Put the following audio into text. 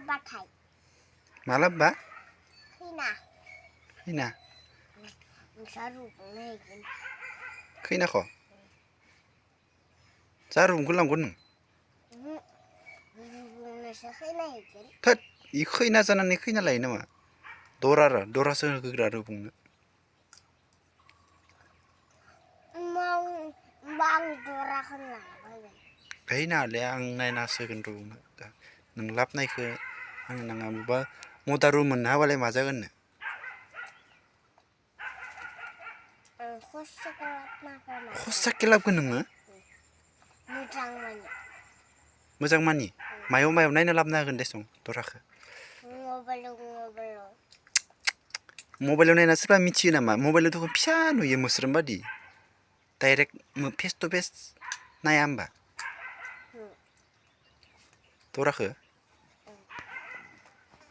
बा थाय मालाबा खैना खैना नोंसा रुबुंनो हैगोन खैनाखौ जा रुमखौ लांगोन नों रुबुंनोसो खैना हैगोन थोद इ खैना जानानै खैना लायो नामा दरासो होग्रा रुबुंनो आं दराखौनो लांफैगोन हैनाले आं नायनासो होगोन रुबुंनो नों लाबनायखो आं नाङा बा मदारु मोननो हाबालाय मा जागोन नो खसाके लाबगोन नोङो मोजां मानि मायाव नायना लाबनो हागोन देसं दराखो मबाइलाव नायना सोरबा मिथियो नामा मबाइलावथ' फिसा नुयो मोस्रोम बादि डाइरेक्ट फेस टु फेस नाया होमबा दराखो